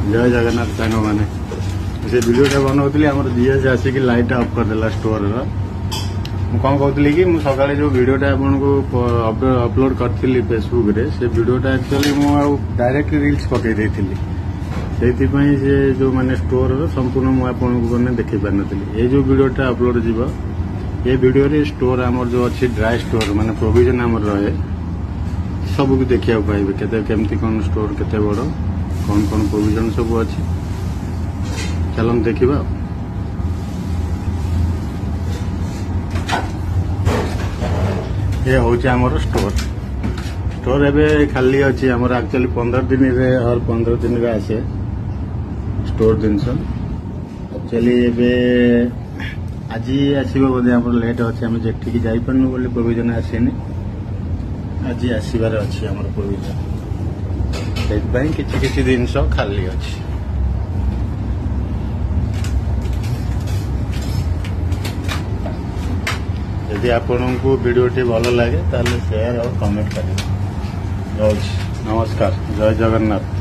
जय जगन्नाथ सांग मैंने से वीडियोटा बनाऊली आम GS Ashik light of करदेला store कौन कहती कि मुझे सकाଳେ जो वीडियोटा आपको अपलोड करी फेसबुक रे से वीडियोटा एक्चुअली मुझे डायरेक्ट रील्स पकई देती से जो माने स्टोर संपूर्ण मुझे देखी पार नी ये जो वीडियोटा अपलोड जीव ये वीडियो रे स्टोर आमर जो अच्छी ड्राई स्टोर माने प्रोविजन आमर रहे सब भी देखा पाइबे केमती कौन स्टोर केते बड़ कौन कौन प्रोविजन सब अच्छी चलन देखा ये हूँ आमर स्टोर एवं खाली अच्छी आमर एक्चुअली 15 दिन रे और 15 दिन रे आसे स्टोर जिनस एक्चुअली एवं आज आसो बोधे आम लेट अच्छे आम जेठिक जापरनु बोली प्रोविजन आसेनी आज आसबार अच्छी आम प्रोविजन से किसी जिनस खाली अच्छी यदि आपण को वीडियोटी भल लगे ताले शेयर और कमेंट करें। नमस्कार, जय जगन्नाथ।